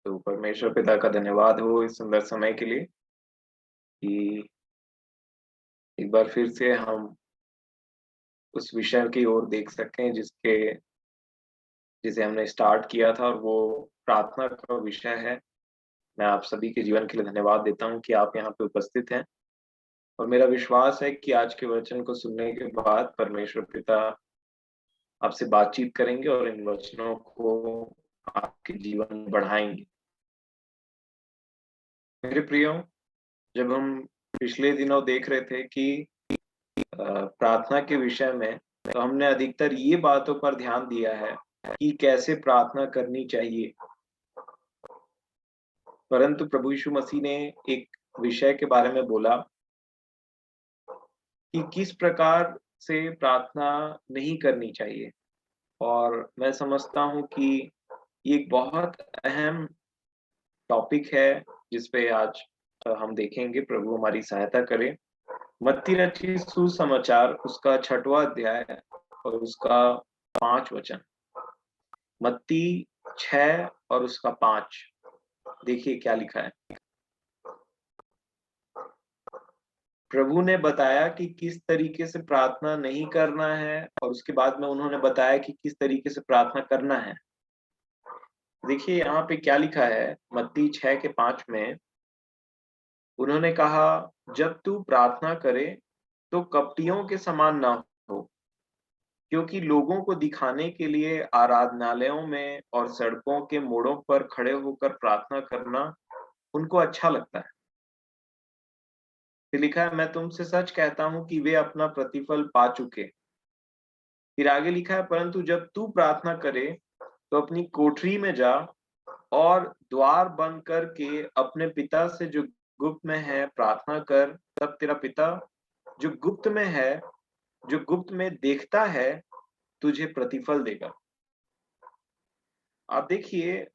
तो परमेश्वर पिता का धन्यवाद हो इस सुंदर समय के लिए कि एक बार फिर से हम उस विषय की ओर देख सकें जिसे हमने स्टार्ट किया था और वो प्रार्थना का विषय है। मैं आप सभी के जीवन के लिए धन्यवाद देता हूँ कि आप यहाँ पे उपस्थित हैं और मेरा विश्वास है कि आज के वचन को सुनने के बाद परमेश्वर पिता आपसे बातचीत करेंगे और इन वचनों को आपके जीवन में बढ़ाएँगे। मेरे प्रियो, जब हम पिछले दिनों देख रहे थे कि प्रार्थना के विषय में, तो हमने अधिकतर ये बातों पर ध्यान दिया है कि कैसे प्रार्थना करनी चाहिए। परंतु प्रभु यीशु मसीह ने एक विषय के बारे में बोला कि किस प्रकार से प्रार्थना नहीं करनी चाहिए और मैं समझता हूँ कि ये एक बहुत अहम टॉपिक है जिस पे आज हम देखेंगे। प्रभु हमारी सहायता करे। मत्ती रचित सुसमाचार उसका 6वां अध्याय और उसका 5 वचन। मत्ती 6 और उसका 5। देखिए क्या लिखा है। प्रभु ने बताया कि किस तरीके से प्रार्थना नहीं करना है और उसके बाद में उन्होंने बताया कि किस तरीके से प्रार्थना करना है। देखिए यहाँ पे क्या लिखा है, मत्ती 6 के 5 में उन्होंने कहा, जब तू प्रार्थना करे तो कपटियों के समान ना हो, क्योंकि लोगों को दिखाने के लिए आराधनालयों में और सड़कों के मोड़ों पर खड़े होकर प्रार्थना करना उनको अच्छा लगता है। फिर लिखा है, मैं तुमसे सच कहता हूँ कि वे अपना प्रतिफल पा चुके। फिर आगे लिखा है, परंतु जब तू प्रार्थना करे तो अपनी कोठरी में जा और द्वार बंद करके अपने पिता से जो गुप्त में है प्रार्थना कर, तब तेरा पिता जो गुप्त में है, जो गुप्त में देखता है, तुझे प्रतिफल देगा। आप देखिए,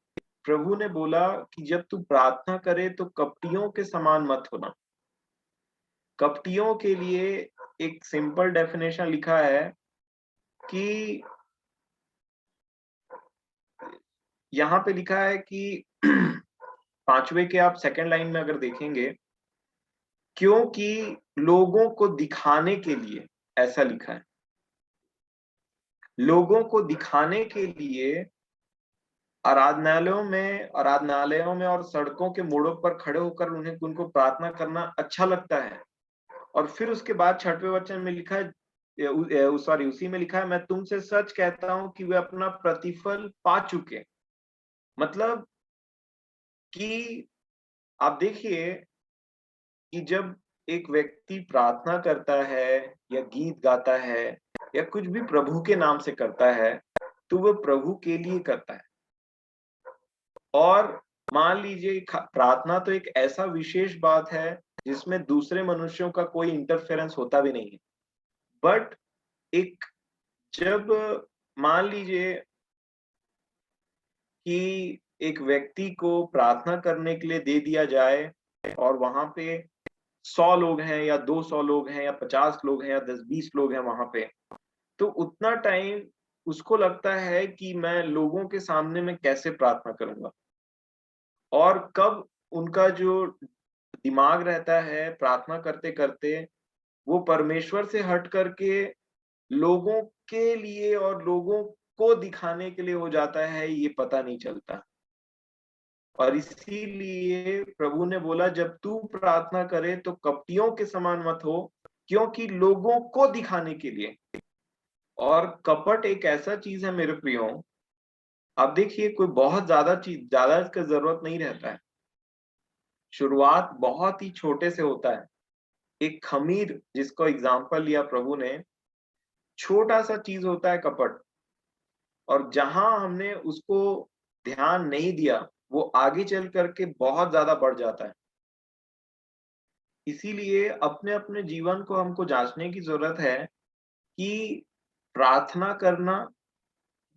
प्रभु ने बोला कि जब तू प्रार्थना करे तो कपटियों के समान मत होना। कपटियों के लिए एक सिंपल डेफिनेशन लिखा है कि यहाँ पे लिखा है कि 5वें के आप सेकंड लाइन में अगर देखेंगे, क्योंकि लोगों को दिखाने के लिए, ऐसा लिखा है। लोगों को दिखाने के लिए आराधनालयों में और सड़कों के मोड़ों पर खड़े होकर उन्हें उनको प्रार्थना करना अच्छा लगता है। और फिर उसके बाद 6वें वचन में लिखा है, सॉरी उसी में लिखा है, मैं तुमसे सच कहता हूं कि वे अपना प्रतिफल पा चुके। मतलब कि आप देखिए कि जब एक व्यक्ति प्रार्थना करता है या गीत गाता है या कुछ भी प्रभु के नाम से करता है, तो वो प्रभु के लिए करता है। और मान लीजिए प्रार्थना तो एक ऐसा विशेष बात है जिसमें दूसरे मनुष्यों का कोई इंटरफेरेंस होता भी नहीं है। बट एक जब मान लीजिए कि एक व्यक्ति को प्रार्थना करने के लिए दे दिया जाए और वहां पे 100 लोग हैं या 200 लोग हैं या 50 लोग हैं या 10-20 लोग हैं वहां पे, तो उतना टाइम उसको लगता है कि मैं लोगों के सामने में कैसे प्रार्थना करूंगा और कब उनका जो दिमाग रहता है प्रार्थना करते करते वो परमेश्वर से हट करके लोगों के लिए और लोगों को दिखाने के लिए हो जाता है, ये पता नहीं चलता। और इसीलिए प्रभु ने बोला, जब तू प्रार्थना करे तो कपटियों के समान मत हो, क्योंकि लोगों को दिखाने के लिए। और कपट एक ऐसा चीज है मेरे प्रियो, आप देखिए कोई बहुत ज्यादा इसका जरूरत नहीं रहता है। शुरुआत बहुत ही छोटे से होता है। एक खमीर जिसको एग्जाम्पल लिया प्रभु ने, छोटा सा चीज होता है कपट, और जहां हमने उसको ध्यान नहीं दिया वो आगे चल करके बहुत ज्यादा बढ़ जाता है। इसीलिए अपने अपने जीवन को हमको जांचने की जरूरत है कि प्रार्थना करना,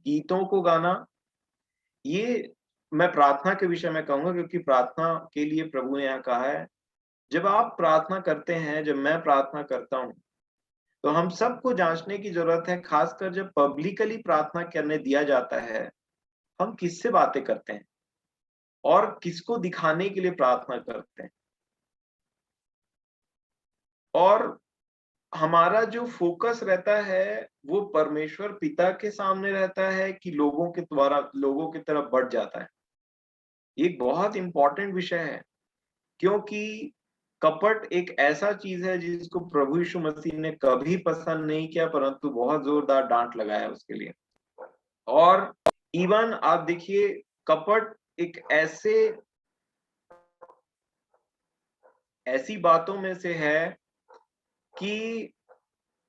गीतों को गाना, ये मैं प्रार्थना के विषय में कहूंगा क्योंकि प्रार्थना के लिए प्रभु ने यहाँ कहा है। जब आप प्रार्थना करते हैं, जब मैं प्रार्थना करता हूँ, तो हम सबको जांचने की जरूरत है, खासकर जब पब्लिकली प्रार्थना करने दिया जाता है, हम किससे बातें करते हैं। और किसको दिखाने के लिए प्रार्थना करते हैं। और हमारा जो फोकस रहता है वो परमेश्वर पिता के सामने रहता है कि लोगों के द्वारा लोगों की तरफ बढ़ जाता है। ये एक बहुत इंपॉर्टेंट विषय है, क्योंकि कपट एक ऐसा चीज है जिसको प्रभु यीशु मसीह ने कभी पसंद नहीं किया, परंतु बहुत जोरदार डांट लगाया उसके लिए। और इवन आप देखिए, कपट एक ऐसी बातों में से है कि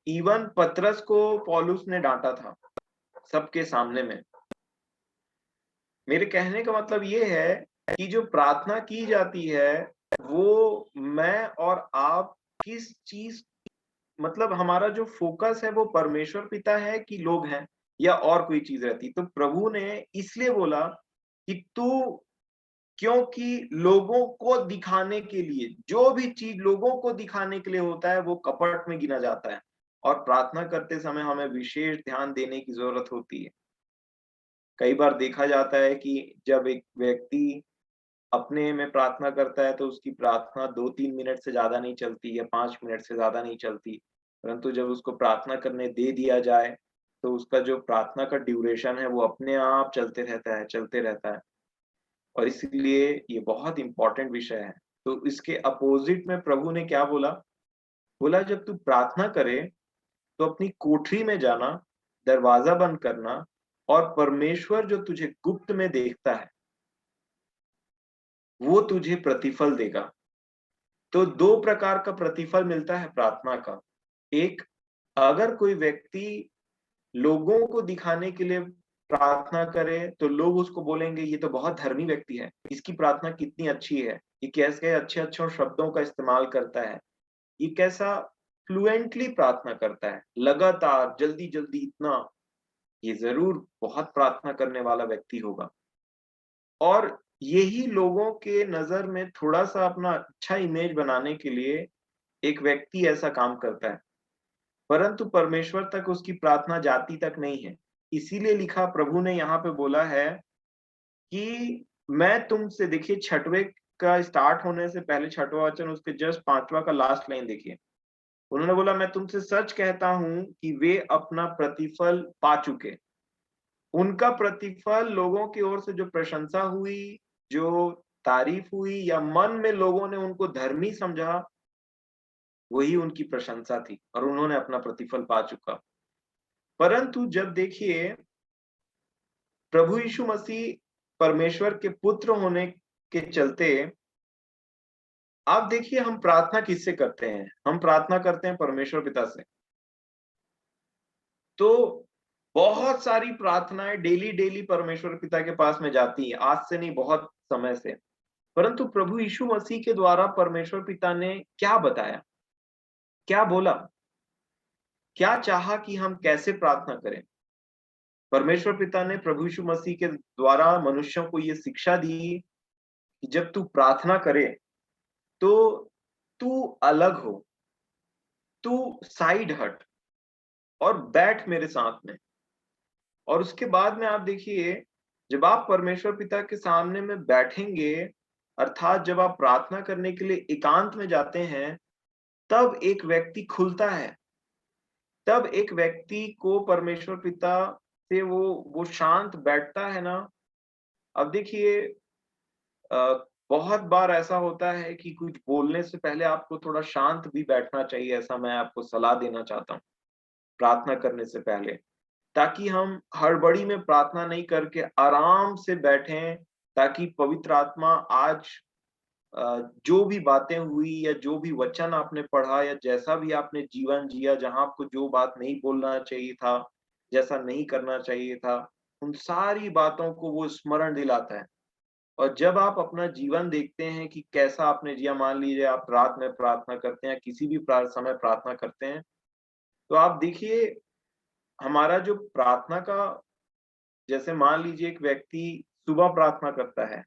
इवन पतरस को पौलुस ने डांटा था सबके सामने में। मेरे कहने का मतलब ये है कि जो प्रार्थना की जाती है वो मैं और आप किस चीज, मतलब हमारा जो फोकस है वो परमेश्वर पिता है कि लोग हैं, या और कोई चीज रहती। तो प्रभु ने इसलिए बोला कि तू, क्योंकि लोगों को दिखाने के लिए, जो भी चीज लोगों को दिखाने के लिए होता है वो कपट में गिना जाता है। और प्रार्थना करते समय हमें विशेष ध्यान देने की जरूरत होती है। कई बार देखा जाता है कि जब एक व्यक्ति अपने में प्रार्थना करता है तो उसकी प्रार्थना 2-3 मिनट से ज्यादा नहीं चलती या 5 मिनट से ज्यादा नहीं चलती। परंतु जब उसको प्रार्थना करने दे दिया जाए, तो उसका जो प्रार्थना का ड्यूरेशन है वो अपने आप चलते रहता है। और इसीलिए ये बहुत इंपॉर्टेंट विषय है। तो इसके अपोजिट में प्रभु ने क्या बोला? बोला जब तू प्रार्थना करे तो अपनी कोठरी में जाना, दरवाजा बंद करना, और परमेश्वर जो तुझे गुप्त में देखता है वो तुझे प्रतिफल देगा। तो 2 प्रकार का प्रतिफल मिलता है प्रार्थना का। एक, अगर कोई व्यक्ति लोगों को दिखाने के लिए प्रार्थना करे तो लोग उसको बोलेंगे ये तो बहुत धर्मी व्यक्ति है, इसकी प्रार्थना कितनी अच्छी है, ये कैसे अच्छे-अच्छे शब्दों का इस्तेमाल करता है, ये कैसा फ्लुएंटली प्रार्थना करता है, लगातार जल्दी-जल्दी इतना, ये ज़रूर बहुत प्रार्थना करने वाला व्यक्ति होगा। और यही लोगों के नज़र में थोड़ा-सा अपना अच्छा इमेज बनाने के लिए एक व्यक्ति ऐसा काम करता है, परंतु परमेश्वर तक उसकी प्रार्थना जाती तक नहीं है। इसीलिए लिखा प्रभु ने यहाँ पे बोला है कि मैं तुमसे, देखिए 6वें का स्टार्ट होने से पहले 6वां वचन, उसके जस्ट 5वां का लास्ट लाइन देखिए। उन्होंने बोला मैं तुमसे सच कहता हूँ कि वे अपना प्रतिफल पा चुके। उनका प्रतिफल लोगों की ओर से जो प्रशंसा हुई, जो तारीफ हुई, या मन में लोगों ने उनको धर्मी समझा, वही उनकी प्रशंसा थी और उन्होंने अपना प्रतिफल पा चुका। परंतु जब देखिए प्रभु यीशु मसीह परमेश्वर के पुत्र होने के चलते, आप देखिए हम प्रार्थना किससे करते हैं? हम प्रार्थना करते हैं परमेश्वर पिता से। तो बहुत सारी प्रार्थनाएं डेली डेली परमेश्वर पिता के पास में जाती हैं, आज से नहीं बहुत समय से। परंतु प्रभु यीशु मसीह के द्वारा परमेश्वर पिता ने क्या बताया, क्या बोला, क्या चाहा कि हम कैसे प्रार्थना करें? परमेश्वर पिता ने प्रभु यीशु मसीह के द्वारा मनुष्यों को ये शिक्षा दी कि जब तू प्रार्थना करे तो तू अलग हो, तू साइड हट और बैठ मेरे साथ में। और उसके बाद में आप देखिए, जब आप परमेश्वर पिता के सामने में बैठेंगे, अर्थात जब आप प्रार्थना करने के लिए एकांत में जाते हैं, तब एक व्यक्ति खुलता है। तब एक व्यक्ति को परमेश्वर पिता से वो शांत बैठता है ना। अब देखिए, बहुत बार ऐसा होता है कि कुछ बोलने से पहले आपको थोड़ा शांत भी बैठना चाहिए, ऐसा मैं आपको सलाह देना चाहता हूँ, प्रार्थना करने से पहले। ताकि हम हड़बड़ी में प्रार्थना नहीं करके आराम से बैठें, ताकि पवित्र आत्मा आज जो भी बातें हुई या जो भी वचन आपने पढ़ा या जैसा भी आपने जीवन जिया, जहाँ आपको जो बात नहीं बोलना चाहिए था, जैसा नहीं करना चाहिए था, उन सारी बातों को वो स्मरण दिलाता है। और जब आप अपना जीवन देखते हैं कि कैसा आपने जिया, मान लीजिए आप रात में प्रार्थना करते हैं, किसी भी समय प्रार्थना करते हैं, तो आप देखिए हमारा जो प्रार्थना का, जैसे मान लीजिए एक व्यक्ति सुबह प्रार्थना करता है,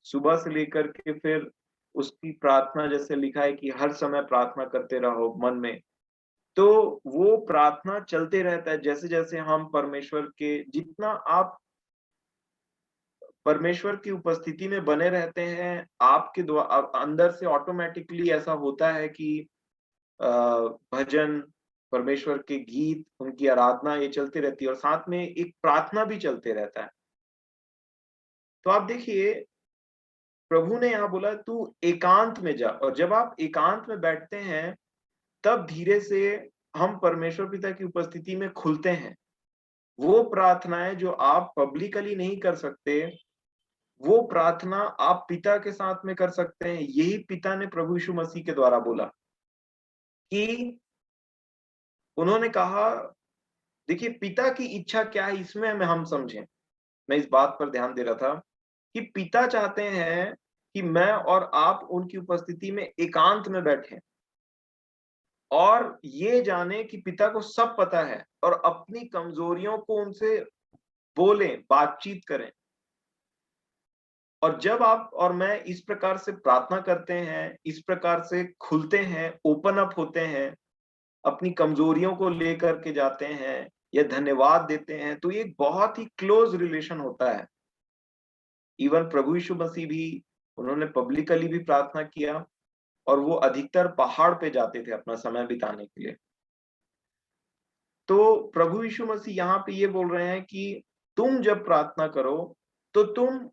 सुबह से लेकर के फिर उसकी प्रार्थना, जैसे लिखा है कि हर समय प्रार्थना करते रहो मन में। तो वो प्रार्थना चलते रहता है, जैसे-जैसे हम परमेश्वर के, जितना आप परमेश्वर की उपस्थिति में बने रहते हैं, आपके अंदर से ऑटोमेटिकली ऐसा होता है कि अ, भजन, परमेश्वर के गीत, उनकी आराधना ये चलती रहती है और साथ में एक प्रार्थना भी चलते रहता है। तो आप देखिए, प्रभु ने यहाँ बोला तू एकांत में जा, और जब आप एकांत में बैठते हैं, तब धीरे से हम परमेश्वर पिता की उपस्थिति में खुलते हैं। वो प्रार्थनाएँ जो आप पब्लिकली नहीं कर सकते, वो प्रार्थना आप पिता के साथ में कर सकते हैं। यही पिता ने प्रभु यीशु मसीह के द्वारा बोला कि उन्होंने कहा, देखिए पिता की इच्छा क्या है इसमें हम समझें। मैं इस बात पर ध्यान दे रहा था कि पिता चाहते हैं कि मैं और आप उनकी उपस्थिति में एकांत में बैठें और ये जाने कि पिता को सब पता है और अपनी कमजोरियों को उनसे बोलें, बातचीत करें। और जब आप और मैं इस प्रकार से प्रार्थना करते हैं, इस प्रकार से खुलते हैं, ओपन अप होते हैं, अपनी कमजोरियों को लेकर के जाते हैं या धन्यवाद देते हैं, तो ये एक बहुत ही क्लोज रिलेशन होता है। इवन प्रभु यीशु मसीह भी, उन्होंने पब्लिकली भी प्रार्थना किया और वो अधिकतर पहाड़ पे जाते थे अपना समय बिताने के लिए। तो प्रभु यीशु मसीह यहाँ पे ये बोल रहे हैं कि तुम जब प्रार्थना करो, तो तुम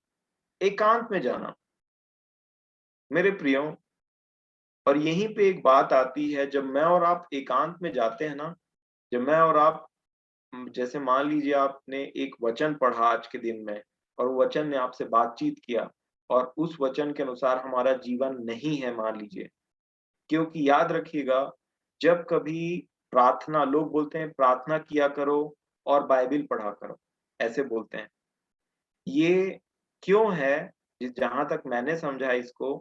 एकांत में जाना। मेरे प्रियो, और यहीं पे एक बात आती है, जब मैं और आप एकांत में जाते हैं ना, जब मैं और आप जैसे मान लीजिए आपने एक वचन पढ़ा आज के दिन में और वो वचन ने आपसे बातचीत किया और उस वचन के अनुसार हमारा जीवन नहीं है मान लीजिए, क्योंकि याद रखिएगा, जब कभी प्रार्थना, लोग बोलते हैं प्रार्थना किया करो और बाइबिल पढ़ा करो, ऐसे बोलते हैं। ये क्यों है? जहां तक मैंने समझा इसको,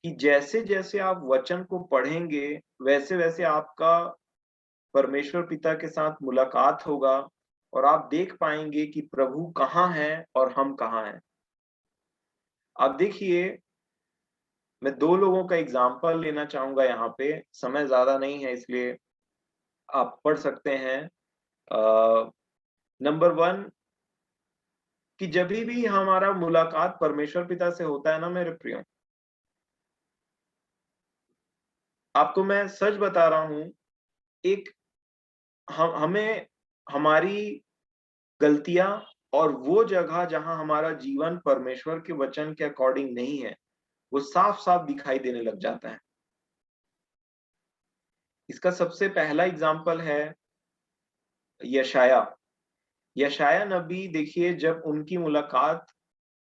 कि जैसे-जैसे आप वचन को पढ़ेंगे, वैसे-वैसे आपका परमेश्वर पिता के साथ मुलाकात होगा और आप देख पाएँगे कि प्रभु कहाँ है और हम कहाँ हैं। अब देखिए, मैं 2 लोगों का एग्ज़ाम्पल लेना चाहूँगा यहाँ पे, समय ज़्यादा नहीं है इसलिए आप पढ़ सकते हैं। नंबर 1, कि जभी भी हमारा मुलाकात परमेश्वर पिता से होता है ना मेरे प्रियो, आपको मैं सच बता रहा हूँ, एक हमें हमारी गलतियाँ और वो जगह जहाँ हमारा जीवन परमेश्वर के वचन के अकॉर्डिंग नहीं है, वो साफ-साफ दिखाई देने लग जाता है। इसका सबसे पहला एग्ज़ाम्पल है यशायाह। यशायाह नबी, देखिए जब उनकी मुलाकात,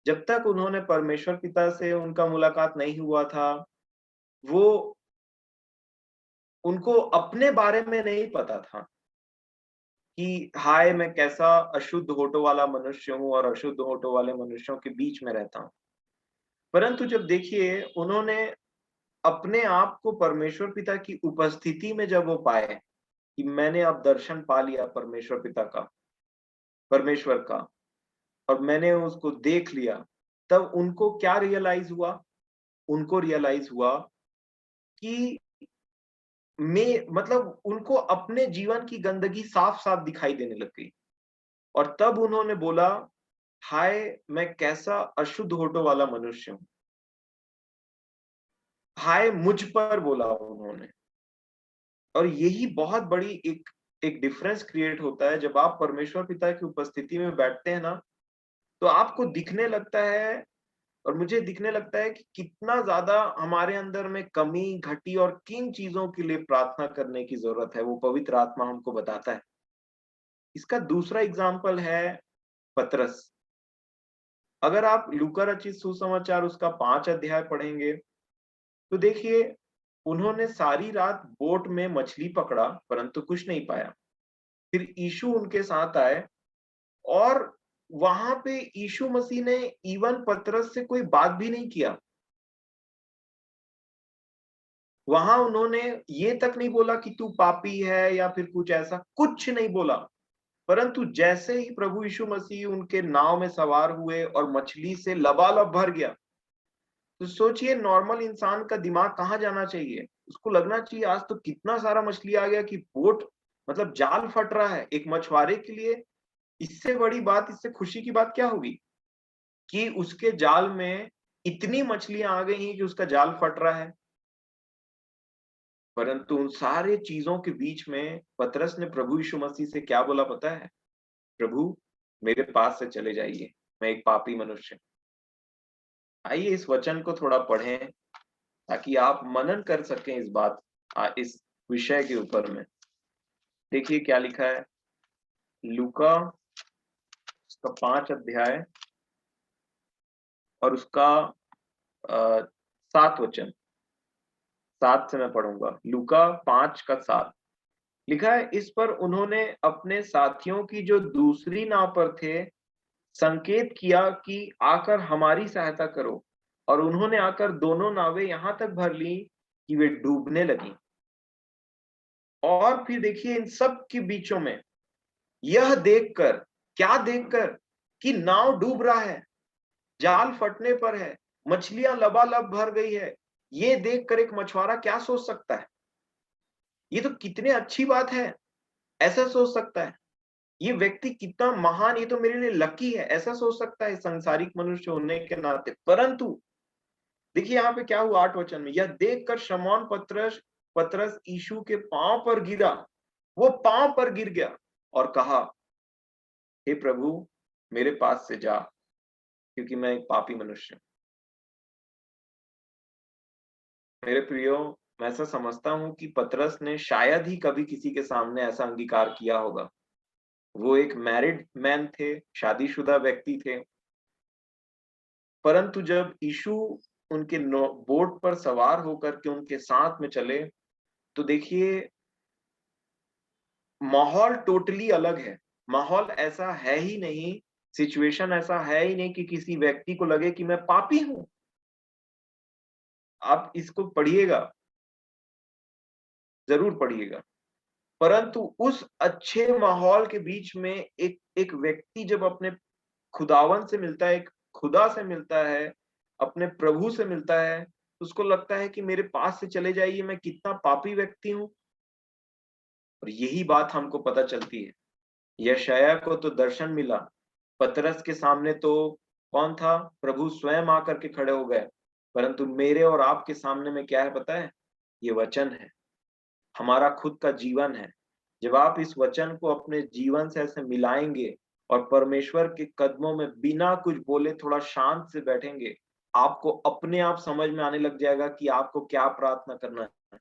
जब तक उन्होंने परमेश्वर पिता से उनका मुलाकात नहीं हुआ था, वो उनको अपने बारे में नहीं पता था कि हाय मैं कैसा अशुद्ध होठों वाला मनुष्य हूँ और अशुद्ध होठों वाले मनुष्यों के बीच में रहता हूँ। परंतु जब देखिए उन्होंने अपने आप को परमेश्वर पिता की उपस्थिति में जब वो पाए कि मैंने अब दर्शन पा लिया परमेश्वर पिता का, परमेश्वर का, और मैंने उसको देख लिया, तब उनको क्या रियलाइज हुआ? उनको रियलाइज हुआ कि मैं मतलब उनको अपने जीवन की गंदगी साफ-साफ दिखाई देने लग गई और तब उन्होंने बोला, हाय मैं कैसा अशुद्ध होठों वाला मनुष्य हूँ। हाय मुझ पर बोला उन्होंने। और यही बहुत बड़ी एक एक डिफरेंस क्रिएट होता है जब आप परमेश्वर पिता की उपस्थिति में बैठते हैं ना, तो आपको दिखने लगता है और मुझे दिखने लगता है कि कितना ज़्यादा हमारे अंदर में कमी, घटी और किन चीज़ों के लिए प्रार्थना करने की ज़रूरत है, वो पवित्र आत्मा हमको बताता है। इसका दूसरा एग्ज़ाम्पल है पतरस। अगर आप लूका रचित सुसमाचार उसका 5 अध्याय पढ़ेंगे, तो देखिए उन्होंने सारी रात बोट में मछली पकड़ा परंतु कुछ नहीं पाया। फिर यीशु उनके साथ आए और वहां पे यीशु मसीह ने इवन पतरस से कोई बात भी नहीं किया। वहां उन्होंने ये तक नहीं बोला कि तू पापी है या फिर कुछ ऐसा, कुछ नहीं बोला। परंतु जैसे ही प्रभु यीशु मसीह उनके नाव में सवार हुए और मछली से लबालब भर गया, तो सोचिए नॉर्मल इंसान का दिमाग कहाँ जाना चाहिए? उसको लगना चाहिए आज तो कितना सारा मछली आ गया कि बोट, मतलब जाल फट रहा है। एक मछुआरे के लिए इससे बड़ी बात, इससे खुशी की बात क्या होगी? कि उसके जाल में इतनी मछलियां आ गई हैं कि उसका जाल फट रहा है। परंतु उन सारे चीजों के बीच में पतरस ने प्रभु यीशु मसीह से क्या बोला पता है? प्रभु, मेरे पास से चले जाइए, मैं एक पापी मनुष्य हूं। आइए इस वचन को थोड़ा पढ़ें ताकि आप मनन कर सकें इस बात इस विषय के ऊपर में। देखिए क्या लिखा है, लूका उसका 5 अध्याय और उसका 7 वचन, 7 से मैं पढ़ूंगा। लूका 5 का 7 लिखा है, इस पर उन्होंने अपने साथियों की जो दूसरी नाव पर थे संकेत किया कि आकर हमारी सहायता करो, और उन्होंने आकर दोनों नावें यहां तक भर ली कि वे डूबने लगी। और फिर देखिए इन सब के बीचों में यह देखकर, क्या देखकर? कि नाव डूब रहा है, जाल फटने पर है, मछलियां लबालब भर गई है। ये देखकर एक मछुआरा क्या सोच सकता है? ये तो कितने अच्छी बात है, ऐसा सोच सकता है। ये व्यक्ति कितना महान, ये तो मेरे लिए लकी है, ऐसा सोच सकता है संसारिक मनुष्य होने के नाते। परंतु देखिए यहाँ पे क्या हुआ 8 वचन में, यह देखकर शमौन पतरस पतरस यीशु के पांव पर गिरा। वो पांव पर गिर गया और कहा, हे प्रभु, मेरे पास से जा, क्योंकि मैं एक पापी मनुष्य हूं। मेरे प्रियो, मैं ऐसा समझता हूं कि पतरस ने शायद ही कभी किसी के सामने ऐसा अंगीकार किया होगा। वो एक मैरिड मैन थे, शादीशुदा व्यक्ति थे। परंतु जब यीशु उनके बोट पर सवार होकर के उनके साथ में चले, तो देखिए माहौल टोटली अलग है। माहौल ऐसा है ही नहीं, सिचुएशन ऐसा है ही नहीं कि किसी व्यक्ति को लगे कि मैं पापी हूं। आप इसको पढ़िएगा, जरूर पढ़िएगा। परंतु उस अच्छे माहौल के बीच में एक एक व्यक्ति जब अपने खुदावन से मिलता है, एक खुदा से मिलता है, अपने प्रभु से मिलता है, उसको लगता है कि मेरे पास से चले जाइए, मैं कितना पापी व्यक्ति हूं। और यही बात हमको पता चलती है। यशायाह को तो दर्शन मिला, पतरस के सामने तो कौन था? प्रभु स्वयं आकर के खड़े हो गए। परंतु मेरे और आपके सामने में क्या है पता है? ये वचन है, हमारा खुद का जीवन है। जब आप इस वचन को अपने जीवन से ऐसे मिलाएंगे और परमेश्वर के कदमों में बिना कुछ बोले थोड़ा शांत से बैठेंगे, आपको अपने आप समझ में आने लग जाएगा कि आपको क्या प्रार्थना करना है।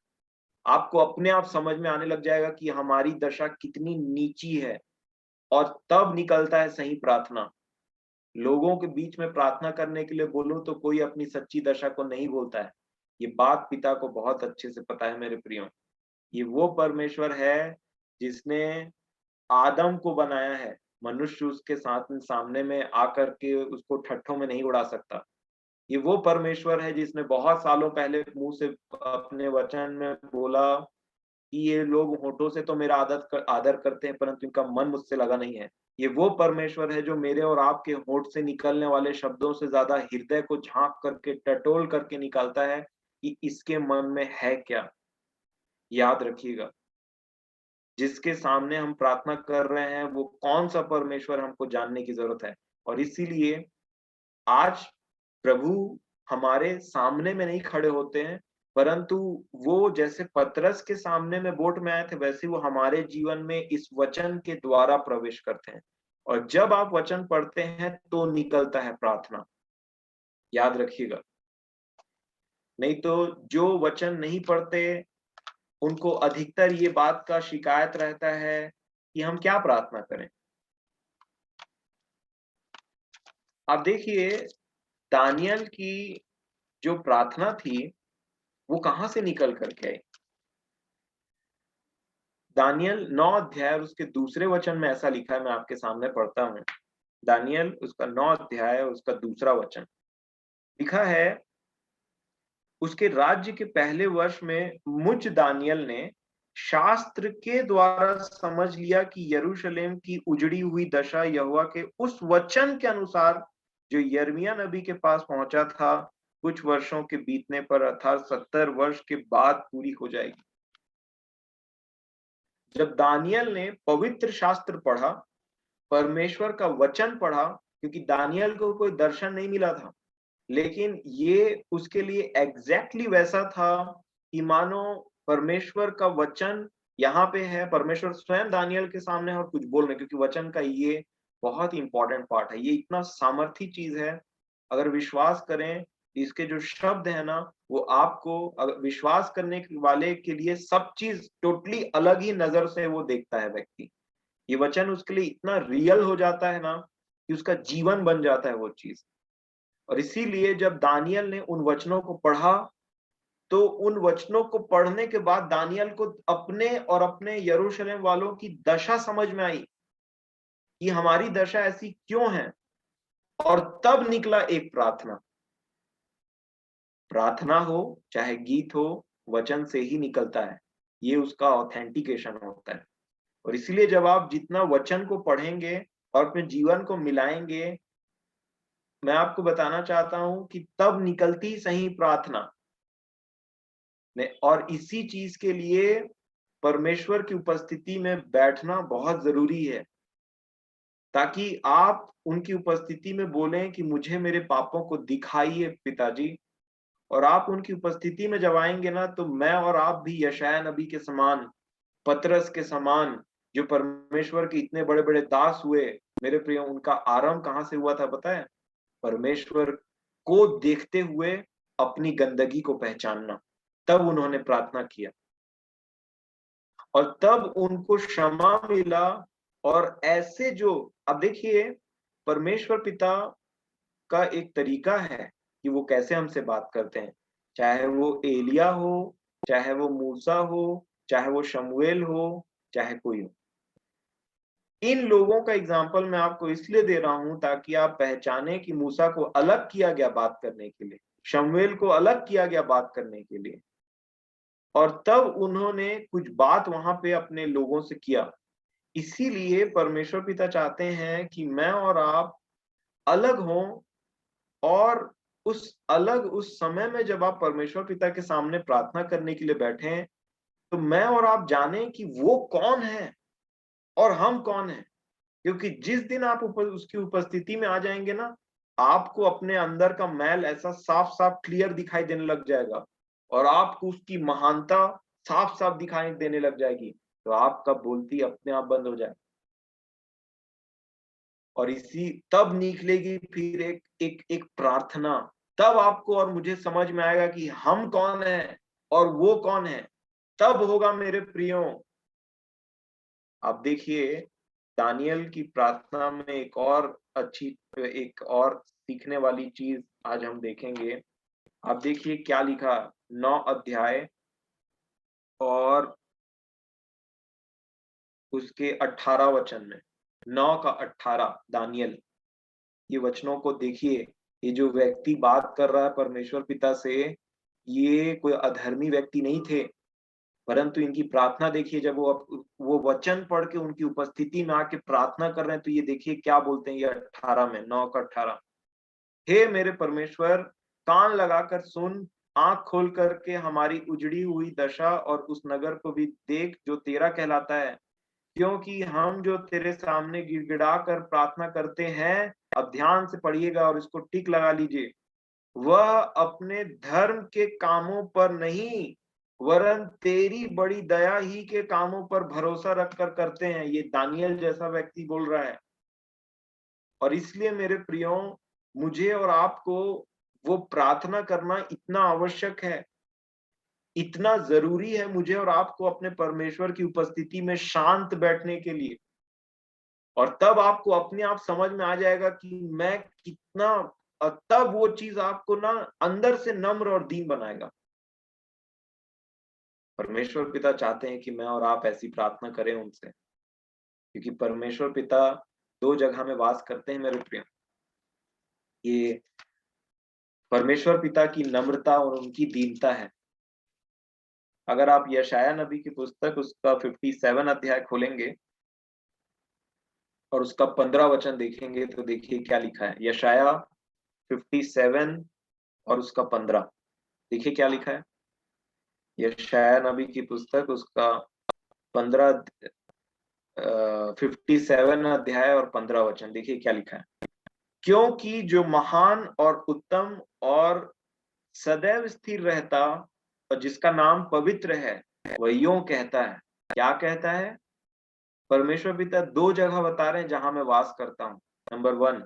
आपको अपने आप समझ में आने लग जाएगा कि हमारी दशा कितनी नीची है, और तब निकलता है सही प्रार्थना। लोगों के बीच में प्रार्थना करने के लिए बोलूं तो कोई अपनी सच्ची दशा को नहीं बोलता है। ये बात पिता को बहुत अच्छे से पता है मेरे प्रियो। ये वो परमेश्वर है जिसने आदम को बनाया है। मनुष्य उसके साथ में सामने में आकर के उसको ठट्ठों में नहीं उड़ा सकता। ये वो परमेश्वर है जिसने बहुत सालों पहले मुंह से अपने वचन में बोला कि ये लोग होठों से तो मेरा आदर करते हैं, परंतु इनका मन मुझसे लगा नहीं है। ये वो परमेश्वर है जो मेरे और आपके होठ से निकलने वाले शब्दों से ज्यादा हृदय को झांक करके टटोल करके निकालता है कि इसके मन में है क्या। याद रखिएगा, जिसके सामने हम प्रार्थना कर रहे हैं वो कौन सा परमेश्वर हमको जानने की जरूरत है। और इसीलिए आज प्रभु हमारे सामने में नहीं खड़े होते हैं, परंतु वो जैसे पतरस के सामने में बोट में आए थे, वैसे वो हमारे जीवन में इस वचन के द्वारा प्रवेश करते हैं। और जब आप वचन पढ़ते हैं तो निकलता है प्रार्थना। याद रखिएगा, नहीं तो जो वचन नहीं पढ़ते उनको अधिकतर ये बात का शिकायत रहता है कि हम क्या प्रार्थना करें। आप देखिए, दानियल की जो प्रार्थना थी वो कहां से निकल करके आई। दानियल 9 अध्याय और उसके दूसरे वचन में ऐसा लिखा है, मैं आपके सामने पढ़ता हूं। दानियल उसका 9 अध्याय और उसका दूसरा वचन लिखा है, उसके राज्य के पहले वर्ष में मुझ दानियल ने शास्त्र के द्वारा समझ लिया कि यरूशलेम की उजड़ी हुई दशा यहोवा के उस वचन के अनुसार जो यिर्मयाह नबी के पास पहुंचा था, कुछ वर्षों के बीतने पर अर्थात 70 वर्ष के बाद पूरी हो जाएगी। जब दानियल ने पवित्र शास्त्र पढ़ा, परमेश्वर का वचन पढ़ा, क्योंकि दानियल को कोई दर्शन नहीं मिला था, लेकिन ये उसके लिए एग्जैक्टली वैसा था कि मानो परमेश्वर का वचन यहाँ पे है, परमेश्वर स्वयं दानियल के सामने है और कुछ बोल रहे हैं, क्योंकि वचन का ये बहुत ही इंपॉर्टेंट पार्ट है, ये इतना सामर्थी चीज है। अगर विश्वास करें, इसके जो शब्द है ना, वो आपको, अगर विश्वास करने वाले के लिए सब चीज टोटली अलग ही नजर से वो देखता है व्यक्ति। ये वचन उसके लिए इतना रियल हो जाता है ना कि उसका जीवन बन जाता है वो चीज। और इसीलिए जब दानियल ने उन वचनों को पढ़ा, तो उन वचनों को पढ़ने के बाद दानियल को अपने और अपने यरूशलेम वालों की दशा समझ में आई कि हमारी दशा ऐसी क्यों है। और तब निकला एक प्रार्थना। प्रार्थना हो चाहे गीत हो, वचन से ही निकलता है, ये उसका ऑथेंटिकेशन होता है। और इसीलिए जब आप जितना वचन को पढ़ेंगे और अपने जीवन को मिलाएंगे, मैं आपको बताना चाहता हूं कि तब निकलती सही प्रार्थना ने। और इसी चीज के लिए परमेश्वर की उपस्थिति में बैठना बहुत जरूरी है, ताकि आप उनकी उपस्थिति में बोलें कि मुझे मेरे पापों को दिखाइए पिताजी। और आप उनकी उपस्थिति में जब आएंगे ना, तो मैं और आप भी यशायाह नबी के समान, पतरस के समान, जो परमेश्वर के इतने बड़े बड़े दास हुए, मेरे प्रिय, उनका आरंभ कहां से हुआ था पता है? परमेश्वर को देखते हुए अपनी गंदगी को पहचानना। तब उन्होंने प्रार्थना किया और तब उनको क्षमा मिला। और ऐसे जो, अब देखिए, परमेश्वर पिता का एक तरीका है कि वो कैसे हमसे बात करते हैं, चाहे वो एलिया हो, चाहे वो मूसा हो, चाहे वो शमूएल हो, चाहे कोई हो। इन लोगों का एग्जाम्पल मैं आपको इसलिए दे रहा हूं ताकि आप पहचाने कि मूसा को अलग किया गया बात करने के लिए, शमूएल को अलग किया गया बात करने के लिए, और तब उन्होंने कुछ बात वहां पे अपने लोगों से किया। इसीलिए परमेश्वर पिता चाहते हैं कि मैं और आप अलग हों। और उस समय में जब आप परमेश्वर पिता के सामने प्रार्थना करने के लिए बैठे, तो मैं और आप जाने कि वो कौन है और हम कौन हैं। क्योंकि जिस दिन आप उसकी उपस्थिति में आ जाएंगे ना, आपको अपने अंदर का मैल ऐसा साफ साफ क्लियर दिखाई देने लग जाएगा, और आपको उसकी महानता साफ साफ दिखाई देने लग जाएगी। तो आपका बोलती अपने आप बंद हो जाए, और इसी तब निकलेगी फिर एक प्रार्थना। तब आपको और मुझे समझ में आएगा कि हम कौन हैं और वो कौन है। तब होगा मेरे प्रियो। आप देखिए, दानियल की प्रार्थना में एक और सीखने वाली चीज आज हम देखेंगे। आप देखिए क्या लिखा, 9 अध्याय और उसके 18 वचन में, 9 का 18, दानियल, ये वचनों को देखिए। ये जो व्यक्ति बात कर रहा है परमेश्वर पिता से, ये कोई अधर्मी व्यक्ति नहीं थे, परंतु इनकी प्रार्थना देखिए। जब वो वचन पढ़ के उनकी उपस्थिति में आके प्रार्थना कर रहे हैं, तो ये देखिए क्या बोलते हैं, ये 18 में, 9 का 18। हे मेरे परमेश्वर, कान लगाकर सुन, आंख खोल करके हमारी उजड़ी हुई दशा और उस नगर को भी देख जो तेरा कहलाता है, क्योंकि हम जो तेरे सामने गिड़गिड़ा कर प्रार्थना करते हैं, अब ध्यान से पढ़िएगा और इसको टिक लगा लीजिए, वह अपने धर्म के कामों पर नहीं, वरन तेरी बड़ी दया ही के कामों पर भरोसा रखकर करते हैं। ये दानियल जैसा व्यक्ति बोल रहा है। और इसलिए मेरे प्रियो, मुझे और आपको वो प्रार्थना करना इतना आवश्यक है, इतना जरूरी है मुझे और आपको अपने परमेश्वर की उपस्थिति में शांत बैठने के लिए। और तब आपको अपने आप समझ में आ जाएगा कि मैं कितना, और तब वो चीज आपको ना अंदर से नम्र और दीन बनाएगा। परमेश्वर पिता चाहते हैं कि मैं और आप ऐसी प्रार्थना करें उनसे, क्योंकि परमेश्वर पिता 2 जगह में वास करते हैं मेरे प्रिय। ये परमेश्वर पिता की नम्रता और उनकी दीनता है। अगर आप यशायाह नबी की पुस्तक उसका 57 अध्याय खोलेंगे और उसका 15 वचन देखेंगे, तो देखिए क्या लिखा है। यशायाह 57 और उसका 15, देखिए क्या लिखा है। यशायाह नबी की पुस्तक उसका 15 57 अध्याय और 15 वचन, देखिए क्या लिखा है। क्योंकि जो महान और उत्तम और सदैव स्थिर रहता और जिसका नाम पवित्र है, वह यूं कहता है। क्या कहता है? परमेश्वर पिता दो जगह बता रहे हैं जहां मैं वास करता हूं। नंबर 1,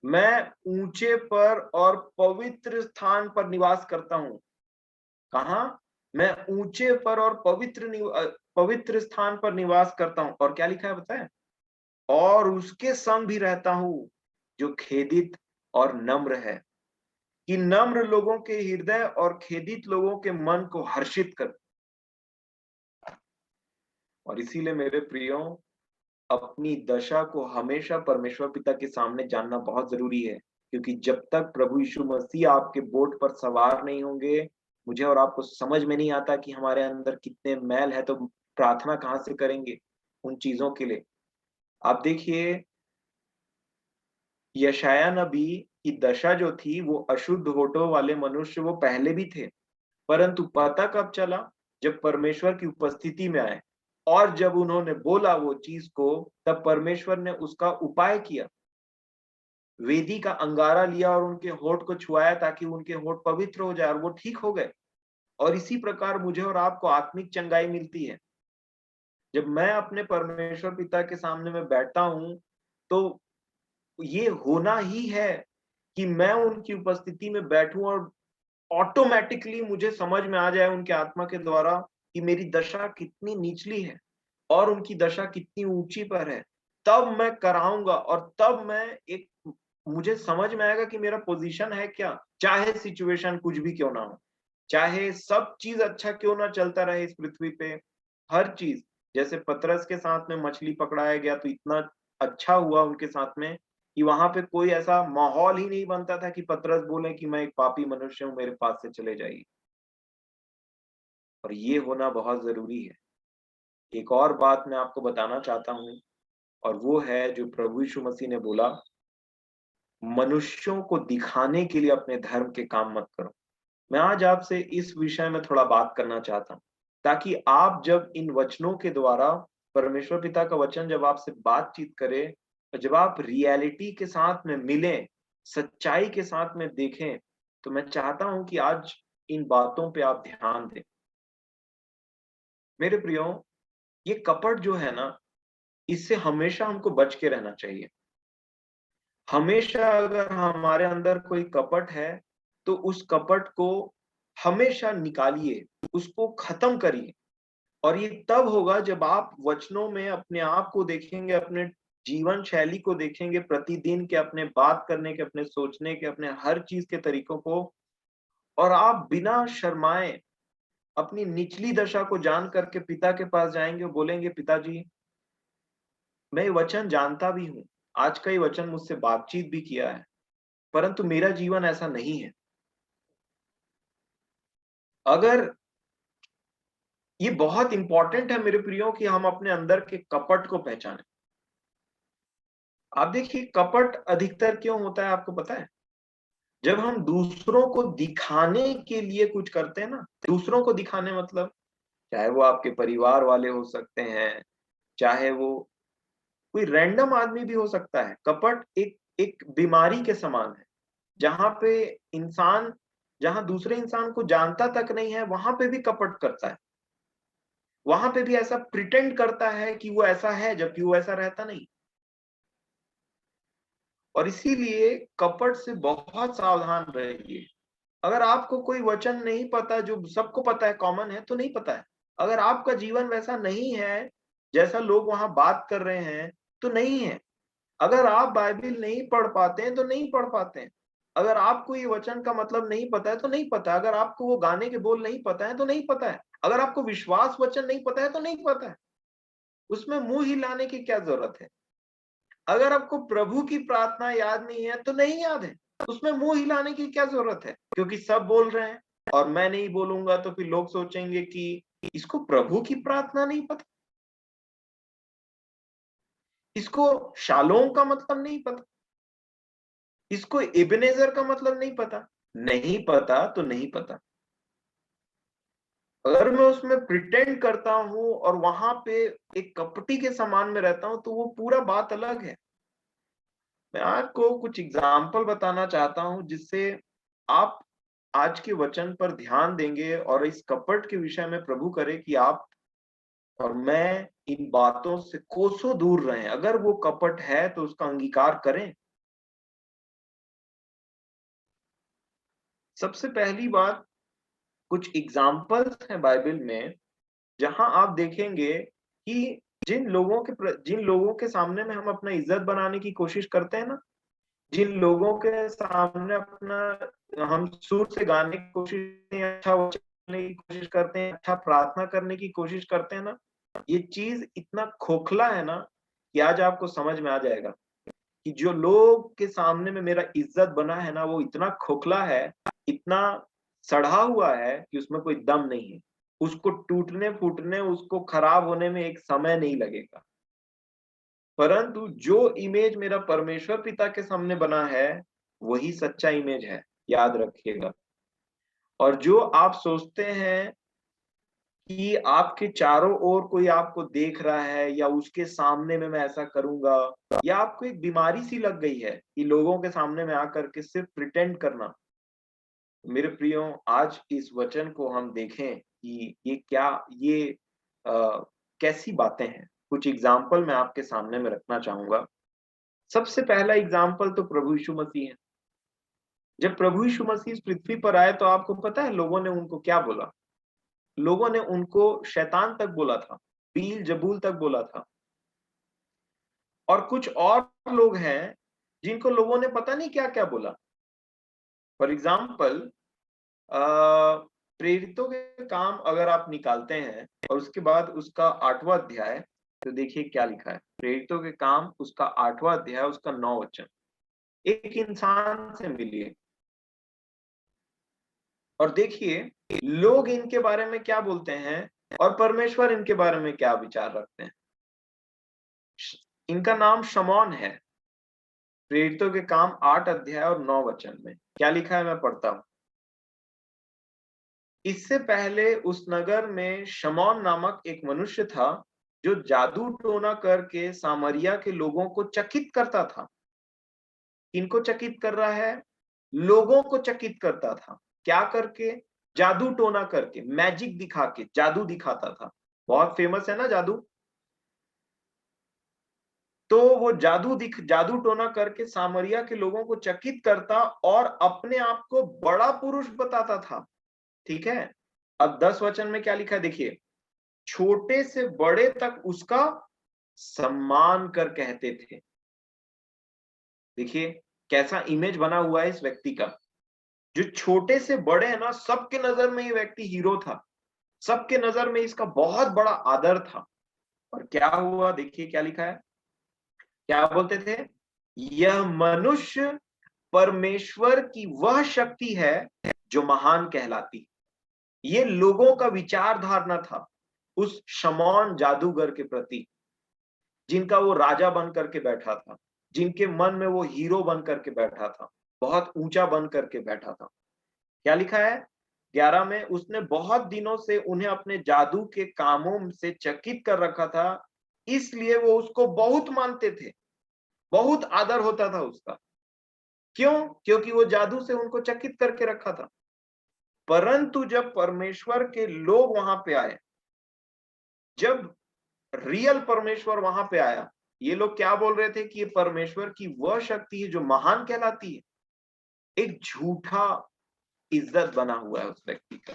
मैं ऊंचे पर और पवित्र स्थान पर निवास करता हूं। कहां? मैं ऊंचे पर और पवित्र स्थान पर निवास करता हूं। और क्या लिखा है बताएं? और उसके संग भी रहता हूं जो खेदित और नम्र है, कि नम्र लोगों के हृदय और खेदित लोगों के मन को हर्षित कर। और इसीलिए मेरे प्रियो, अपनी दशा को हमेशा परमेश्वर पिता के सामने जानना बहुत जरूरी है, क्योंकि जब तक प्रभु यीशु मसीह आपके बोट पर सवार नहीं होंगे, मुझे और आपको समझ में नहीं आता कि हमारे अंदर कितने मैल है, तो प्रार्थना कहां से करेंगे उन चीजों के लिए। आप देखिए, यशायाह नबी की दशा जो थी, वो अशुद्ध होठों वाले मनुष्य वो पहले भी थे, परंतु पता कब चला? जब परमेश्वर की उपस्थिति में आए और जब उन्होंने बोला वो चीज को, तब परमेश्वर ने उसका उपाय किया। वेदी का अंगारा लिया और उनके होठ को छुआया ताकि उनके होठ पवित्र हो जाए, और वो ठीक हो गए। और इसी प्रकार मुझे और आपको आत्मिक चंगाई मिलती है। जब मैं अपने परमेश्वर पिता के सामने में बैठता हूं, तो ये होना ही है कि मैं उनकी उपस्थिति में बैठूं और ऑटोमेटिकली मुझे समझ में आ जाए उनके आत्मा के द्वारा कि मेरी दशा कितनी निचली है और उनकी दशा कितनी ऊंची पर है। तब मैं कराऊंगा और तब मैं एक मुझे समझ में आएगा कि मेरा पोजीशन है क्या, चाहे सिचुएशन कुछ भी क्यों ना हो, चाहे सब चीज अच्छा क्यों ना चलता रहे इस पृथ्वी पे। हर चीज, जैसे पतरस के साथ में मछली पकड़ाया गया तो इतना अच्छा हुआ उनके साथ में कि वहां पे कोई ऐसा माहौल ही नहीं बनता था कि पतरस बोले कि मैं एक पापी मनुष्य हूं, मेरे पास से चले जाइए। और ये होना बहुत जरूरी है। एक और बात मैं आपको बताना चाहता हूं, और वो है जो प्रभु यीशु मसीह ने बोला, मनुष्यों को दिखाने के लिए अपने धर्म के काम मत करो। मैं आज आपसे इस विषय में थोड़ा बात करना चाहता हूं, ताकि आप जब इन वचनों के द्वारा, परमेश्वर पिता का वचन जब आपसे बातचीत करे, और जब आप रियलिटी के साथ में मिलें, सच्चाई के साथ में देखें, तो मैं चाहता हूं कि आज इन बातों पे आप ध्यान दें। मेरे प्रियो, ये कपट जो है ना, इससे हमेशा हमको बच के रहना चाहिए। हमेशा अगर हमारे अंदर कोई कपट है, तो उस कपट को हमेशा निकालिए, उसको खत्म करिए। और ये तब होगा जब आप वचनों में अपने आप को देखेंगे, अपने जीवन शैली को देखेंगे, प्रतिदिन के अपने बात करने के, अपने सोचने के, अपने हर चीज के तरीकों को, और आप बिना शर्माए अपनी निचली दशा को जान करके पिता के पास जाएंगे और बोलेंगे, पिताजी, मैं ये वचन जानता भी हूँ, आज का ये वचन मुझसे बातचीत भी किया है, परंतु मेरा जीवन ऐसा नहीं है। अगर ये बहुत इंपॉर्टेंट है मेरे प्रियो कि हम अपने अंदर के कपट को पहचानें। आप देखिए, कपट अधिकतर क्यों होता है आपको पता है? जब हम दूसरों को दिखाने के लिए कुछ करते हैं ना, दूसरों को दिखाने मतलब चाहे वो आपके परिवार वाले हो सकते हैं, चाहे वो कोई रैंडम आदमी भी हो सकता है। कपट एक एक बीमारी के समान है, जहां पे इंसान, जहां दूसरे इंसान को जानता तक नहीं है, वहां पे भी कपट करता है। वहां पे भी ऐसा प्रिटेंड करता है कि वो ऐसा है, जबकि वो ऐसा रहता नहीं। और इसीलिए कपट से बहुत सावधान रहिए। अगर आपको कोई वचन नहीं पता, जो सबको पता है, कॉमन है, तो नहीं पता है। अगर आपका जीवन वैसा नहीं है जैसा लोग वहां बात कर रहे हैं, तो नहीं है। अगर आप बाइबल नहीं पढ़ पाते हैं तो नहीं पढ़ पाते हैं। अगर आपको ये वचन का मतलब नहीं पता है तो नहीं पता। अगर आपको वो गाने के बोल नहीं पता है तो नहीं पता है। अगर आपको विश्वास वचन नहीं पता है तो नहीं पता है। उसमें मुंह हिलाने की क्या जरूरत है? अगर आपको प्रभु की प्रार्थना याद नहीं है तो नहीं याद है, उसमें मुंह हिलाने की क्या जरूरत है? क्योंकि सब बोल रहे हैं और मैं नहीं बोलूंगा तो फिर लोग सोचेंगे कि इसको प्रभु की प्रार्थना नहीं पता, इसको शालोम का मतलब नहीं पता, इसको इब्नेजर का मतलब नहीं पता। नहीं पता तो नहीं पता। अगर मैं उसमें प्रिटेंड करता हूं और वहां पे एक कपटी के समान में रहता हूं, तो वो पूरा बात अलग है। मैं आपको कुछ एग्जाम्पल बताना चाहता हूं जिससे आप आज के वचन पर ध्यान देंगे और इस कपट के विषय में प्रभु करे कि आप और मैं इन बातों से कोसों दूर रहें। अगर वो कपट है तो उसका अंगीकार करें। सबसे पहली बात, कुछ एग्जाम्पल्स हैं बाइबल में जहां आप देखेंगे कि जिन लोगों के सामने में हम अपना इज्जत बनाने की कोशिश करते हैं ना, जिन लोगों के सामने अपना हम सुर से गाने की कोशिश करते हैं, अच्छा वचन बोलने की कोशिश करते हैं, अच्छा प्रार्थना करने की कोशिश करते हैं ना, ये चीज इतना खोखला है ना कि आज आपको समझ में आ जाएगा कि जो लोग के सामने में मेरा इज्जत बना है ना, वो इतना खोखला है, इतना सड़ा हुआ है कि उसमें कोई दम नहीं है। उसको टूटने फूटने, उसको खराब होने में एक समय नहीं लगेगा। परंतु जो इमेज मेरा परमेश्वर पिता के सामने बना है, वही सच्चा इमेज है, याद रखिएगा। और जो आप सोचते हैं कि आपके चारों ओर कोई आपको देख रहा है या उसके सामने में मैं ऐसा करूंगा, या आपको एक बीमारी सी लग गई है कि लोगों के सामने में आकर के सिर्फ प्रिटेंड करना। मेरे प्रियो, आज इस वचन को हम देखें कि ये कैसी बातें हैं। कुछ एग्जाम्पल मैं आपके सामने में रखना चाहूंगा। सबसे पहला एग्जाम्पल तो प्रभु यीशु मसीह है। जब प्रभु यीशु मसीह इस पृथ्वी पर आए तो आपको पता है लोगों ने उनको क्या बोला? लोगों ने उनको शैतान तक बोला था, बील जबूल तक बोला था। और कुछ और लोग हैं जिनको लोगों ने पता नहीं क्या क्या बोला। फॉर एग्जाम्पल, प्रेरितों के काम अगर आप निकालते हैं और उसके बाद उसका 8वां अध्याय, तो देखिए क्या लिखा है। प्रेरितों के काम उसका 8वां अध्याय, उसका 9 वचन। एक इंसान से मिलिए और देखिए लोग इनके बारे में क्या बोलते हैं और परमेश्वर इनके बारे में क्या विचार रखते हैं। इनका नाम शमौन है। प्रेरितों के काम 8 अध्याय और 9 वचन में क्या लिखा है, मैं पढ़ता हूं। इससे पहले उस नगर में शमौन नामक एक मनुष्य था जो जादू टोना करके सामरिया के लोगों को चकित करता था। किनको चकित कर रहा है? लोगों को चकित करता था। क्या करके? जादू टोना करके, मैजिक दिखा के जादू दिखाता था। बहुत फेमस है ना जादू। तो वो जादू टोना करके सामरिया के लोगों को चकित करता और अपने आप को बड़ा पुरुष बताता था। ठीक है। अब 10 वचन में क्या लिखा है देखिए। छोटे से बड़े तक उसका सम्मान कर कहते थे। देखिए कैसा इमेज बना हुआ है इस व्यक्ति का। जो छोटे से बड़े है ना, सबके नजर में ये व्यक्ति हीरो था। सबके नजर में इसका बहुत बड़ा आदर था। और क्या हुआ देखिए क्या लिखा है। क्या बोलते थे? यह मनुष्य परमेश्वर की वह शक्ति है जो महान कहलाती। ये लोगों का विचार धारणा था उस शमौन जादूगर के प्रति, जिनका वो राजा बन करके बैठा था, जिनके मन में वो हीरो बन करके बैठा था, बहुत ऊंचा बन करके बैठा था। क्या लिखा है 11 में? उसने बहुत दिनों से उन्हें अपने जादू के कामों से चकित कर रखा था, इसलिए वो उसको बहुत मानते थे, बहुत आदर होता था उसका। क्यों? क्योंकि वो जादू से उनको चकित करके रखा था। परंतु जब परमेश्वर के लोग वहां पे आए, जब रियल परमेश्वर वहां पे आया, ये लोग क्या बोल रहे थे कि ये परमेश्वर की वह शक्ति है जो महान कहलाती है। एक झूठा इज्जत बना हुआ है उस व्यक्ति का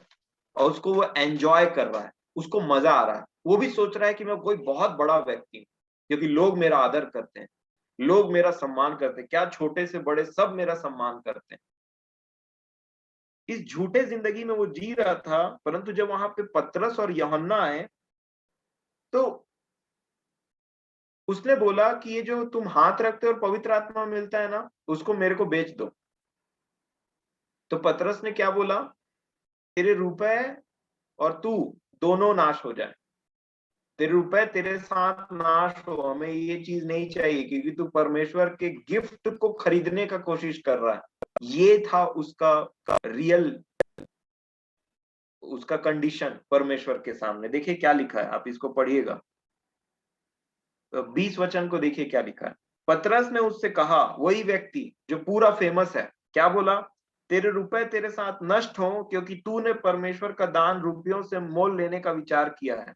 और उसको वो एंजॉय कर रहा है, उसको मजा आ रहा है। वो भी सोच रहा है कि मैं कोई बहुत बड़ा व्यक्ति हूँ क्योंकि लोग मेरा आदर करते हैं, लोग मेरा सम्मान करते हैं। क्या छोटे से बड़े सब मेरा सम्मान करते हैं। इस झूठे जिंदगी में वो जी रहा था। परंतु जब वहां पे पतरस और यूहन्ना आए तो उसने बोला कि ये जो तुम हाथ रखते हो और पवित्र आत्मा मिलता है ना, उसको मेरे को बेच दो। तो पतरस ने क्या बोला? तेरे रुपए और तू दोनों नाश हो जाए। तेरे रुपए तेरे साथ नाश हो, हमें ये चीज नहीं चाहिए क्योंकि तू परमेश्वर के गिफ्ट को खरीदने का कोशिश कर रहा है। ये था उसका रियल, उसका कंडीशन परमेश्वर के सामने। देखिए क्या लिखा है, आप इसको पढ़िएगा। 20 वचन को देखिए क्या लिखा है। पतरस ने उससे कहा, वही व्यक्ति जो पूरा फेमस है, क्या बोला? तेरे रुपए तेरे साथ नष्ट हो, क्योंकि तूने परमेश्वर का दान रुपयों से मोल लेने का विचार किया है।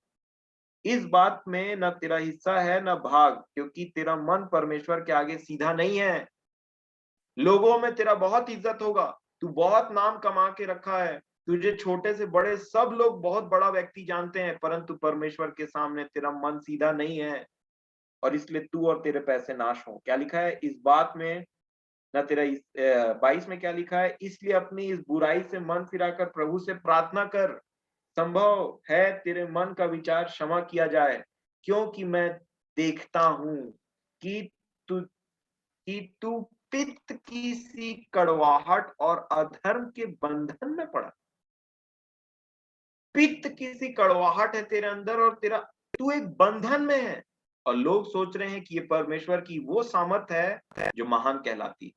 इस बात में न तेरा हिस्सा है न भाग, क्योंकि तेरा मन परमेश्वर के आगे सीधा नहीं है। लोगों में तेरा बहुत इज्जत होगा, तू बहुत नाम कमा के रखा है, तुझे छोटे से बड़े सब लोग बहुत बड़ा व्यक्ति जानते हैं, परंतु परमेश्वर के सामने तेरा मन सीधा नहीं है, और इसलिए तू और तेरे पैसे नाश हो। क्या लिखा है इस बात में? ना तेरा 22 में क्या लिखा है? इसलिए अपनी इस बुराई से मन फिराकर प्रभु से प्रार्थना कर, संभव है तेरे मन का विचार क्षमा किया जाए, क्योंकि मैं देखता हूं कि तू तू पित्त की सी कड़वाहट और अधर्म के बंधन में पड़ा। पित्त की सी कड़वाहट है तेरे अंदर, और तेरा तू एक बंधन में है, और लोग सोच रहे हैं कि ये परमेश्वर की वो सामर्थ है जो महान कहलाती है।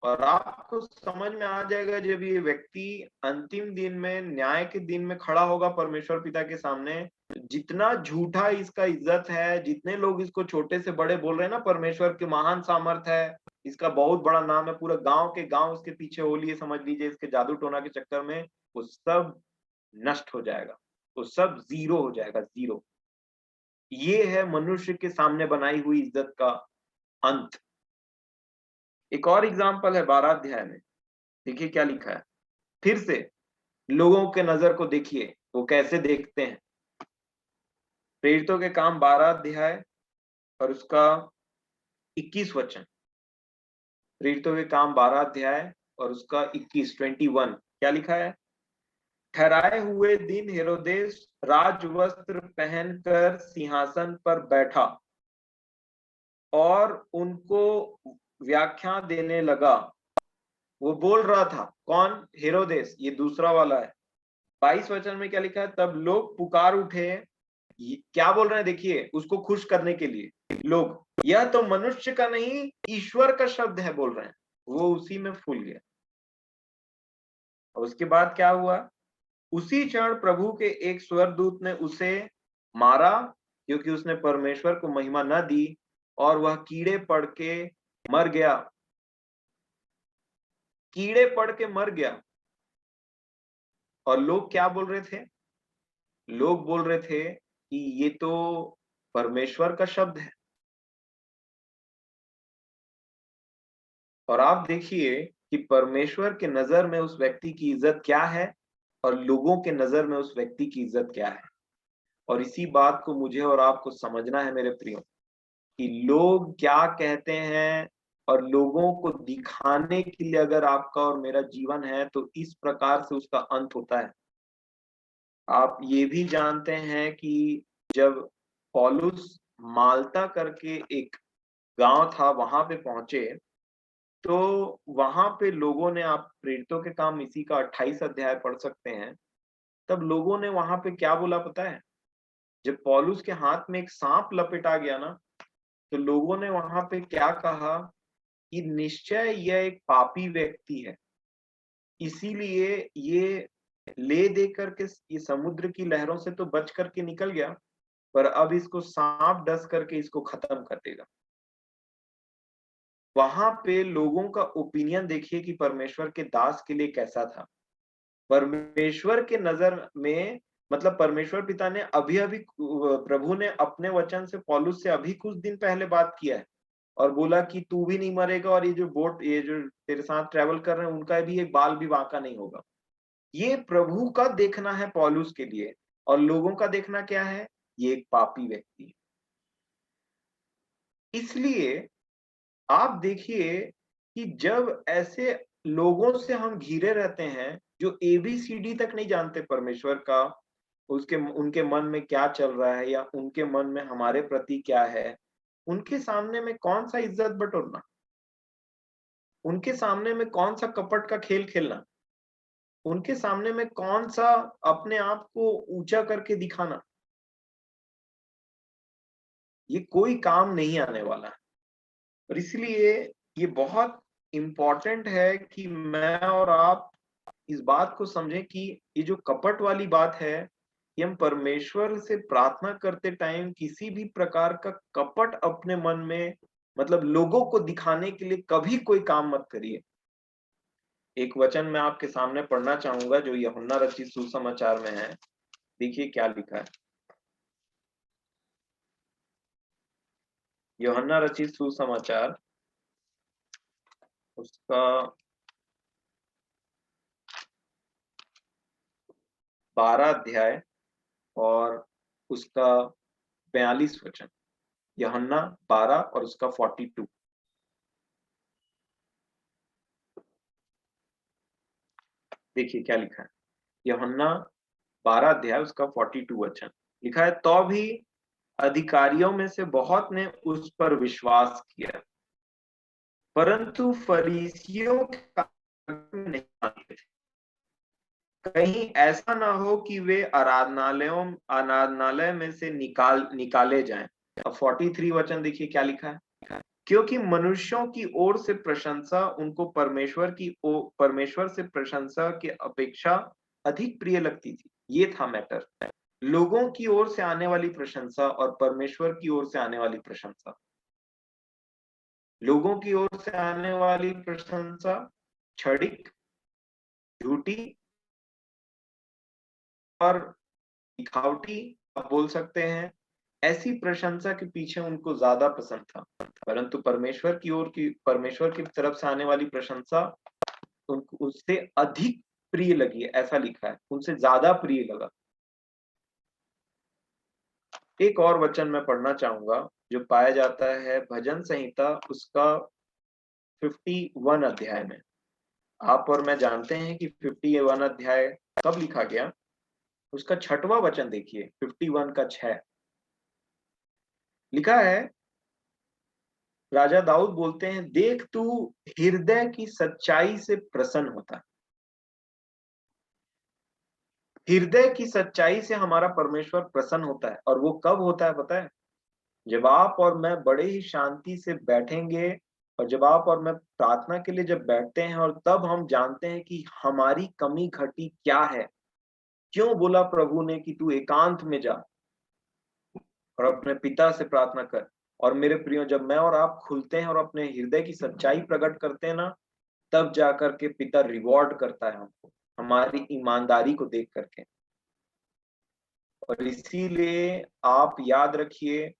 और आपको समझ में आ जाएगा जब ये व्यक्ति अंतिम दिन में, न्याय के दिन में खड़ा होगा परमेश्वर पिता के सामने, जितना झूठा इसका इज्जत है, जितने लोग इसको छोटे से बड़े बोल रहे हैं ना, परमेश्वर की महान सामर्थ है, इसका बहुत बड़ा नाम है, पूरा गांव के गांव उसके पीछे हो लिए, समझ लीजिए, इसके जादू टोना के चक्कर में, वो सब नष्ट हो जाएगा, वो सब जीरो हो जाएगा, जीरो। ये है मनुष्य के सामने बनाई हुई इज्जत का अंत। एक और एग्जाम्पल है 12 अध्याय में, देखिए क्या लिखा है। फिर से लोगों के नजर को देखिए, वो कैसे देखते हैं। प्रेरितों के काम 12 अध्याय और उसका 21 वचन। प्रेरितों के काम 12 अध्याय और उसका 21 क्या लिखा है? ठहराए हुए दिन हेरोदेस राजवस्त्र पहनकर सिंहासन पर बैठा और उनको व्याख्या देने लगा। वो बोल रहा था, कौन? हेरोदेस, ये दूसरा वाला है। 22 वचन में क्या लिखा है? तब लोग पुकार उठे। क्या बोल रहे हैं देखिए, उसको खुश करने के लिए लोग, यह तो मनुष्य का नहीं ईश्वर का शब्द है, बोल रहे हैं। वो उसी में फूल गया। और उसके बाद क्या हुआ? उसी क्षण प्रभु के एक स्वर्गदूत ने उसे मारा, क्योंकि उसने परमेश्वर को महिमा न दी, और वह कीड़े पड़ के मर गया। कीड़े पड़ के मर गया। और लोग क्या बोल रहे थे? लोग बोल रहे थे कि ये तो परमेश्वर का शब्द है। और आप देखिए कि परमेश्वर के नजर में उस व्यक्ति की इज्जत क्या है, और लोगों के नजर में उस व्यक्ति की इज्जत क्या है। और इसी बात को मुझे और आपको समझना है मेरे प्रियो, कि लोग क्या कहते हैं, और लोगों को दिखाने के लिए अगर आपका और मेरा जीवन है, तो इस प्रकार से उसका अंत होता है। आप ये भी जानते हैं कि जब पौलुस माल्टा करके एक गांव था, वहां पे पहुंचे, तो वहां पे लोगों ने, आप प्रेरितों के काम इसी का 28 अध्याय पढ़ सकते हैं, तब लोगों ने वहां पे क्या बोला पता है? जब पौलुस के हाथ में एक सांप लपेटा गया ना, तो लोगों ने वहां पे क्या कहा कि निश्चय यह एक पापी व्यक्ति है, इसीलिए ये ले दे करके ये समुद्र की लहरों से तो बच करके निकल गया, पर अब इसको सांप डस करके इसको खत्म कर देगा। वहां पे लोगों का ओपिनियन देखिए कि परमेश्वर के दास के लिए कैसा था। परमेश्वर के नजर में, मतलब परमेश्वर पिता ने अभी अभी, प्रभु ने अपने वचन से पौलुस से अभी कुछ दिन पहले बात किया है, और बोला कि तू भी नहीं मरेगा, और ये जो तेरे साथ ट्रेवल कर रहे हैं, उनका भी एक बाल भी बांका नहीं होगा। ये प्रभु का देखना है पौलुस के लिए, और लोगों का देखना क्या है? ये एक पापी व्यक्ति है। इसलिए आप देखिए कि जब ऐसे लोगों से हम घिरे रहते हैं, जो एबीसीडी तक नहीं जानते परमेश्वर का, उसके उनके मन में क्या चल रहा है, या उनके मन में हमारे प्रति क्या है, उनके सामने में कौन सा इज्जत बटोरना, उनके सामने में कौन सा कपट का खेल खेलना, उनके सामने में कौन सा अपने आप को ऊंचा करके दिखाना, ये कोई काम नहीं आने वाला है। और इसलिए ये बहुत इंपॉर्टेंट है कि मैं और आप इस बात को समझें कि ये जो कपट वाली बात है, कि हम परमेश्वर से प्रार्थना करते टाइम किसी भी प्रकार का कपट अपने मन में मतलब लोगों को दिखाने के लिए कभी कोई काम मत करिए। एक वचन मैं आपके सामने पढ़ना चाहूंगा जो यूहन्ना रचित सुसमाचार में है। देखिए क्या लिखा है। यूहन्ना रचित सुसमाचार उसका 12 अध्याय और उसका 42 वचन। यूहन्ना 12 और उसका 42। देखिए क्या लिखा है। यूहन्ना 12 अध्याय उसका 42 वचन लिखा है, तो भी अधिकारियों में से बहुत ने उस पर विश्वास किया, परंतु फरीसियों के काम में नहीं मानते थे, कहीं ऐसा ना हो कि वे आराधनालय में से निकाले जाएं। अब 43 वचन देखिए क्या लिखा है। क्योंकि मनुष्यों की ओर से प्रशंसा उनको परमेश्वर से प्रशंसा की अपेक्षा अधिक प्रिय लगती थी। ये था मैटर। लोगों की ओर से आने वाली प्रशंसा और परमेश्वर की ओर से आने वाली प्रशंसा। लोगों की ओर से आने वाली प्रशंसा क्षणिक, झूठी और दिखावटी आप बोल सकते हैं। ऐसी प्रशंसा के पीछे उनको ज्यादा पसंद था। परंतु परमेश्वर की तरफ से आने वाली प्रशंसा उनको उससे अधिक प्रिय लगी, ऐसा लिखा है, उनसे ज्यादा प्रिय लगा। एक और वचन मैं पढ़ना चाहूंगा जो पाया जाता है भजन संहिता उसका 51 अध्याय में। आप और मैं जानते हैं कि 51 अध्याय कब लिखा गया। उसका 6वां वचन देखिए, 51 का 6 लिखा है। राजा दाऊद बोलते हैं, देख तू हृदय की सच्चाई से प्रसन्न होता है। हृदय की सच्चाई से हमारा परमेश्वर प्रसन्न होता है। और वो कब होता है पता है? जब आप और मैं बड़े ही शांति से बैठेंगे और जब आप और मैं प्रार्थना के लिए जब बैठते हैं और तब हम जानते हैं कि हमारी कमी घटी क्या है। क्यों बोला प्रभु ने कि तू एकांत में जा और अपने पिता से प्रार्थना कर। और मेरे प्रियो, जब मैं और आप खुलते हैं और अपने हृदय की सच्चाई प्रकट करते हैं ना, तब जाकर के पिता रिवॉर्ड करता है हमको, हमारी ईमानदारी को देख करके। और इसीलिए आप याद रखिए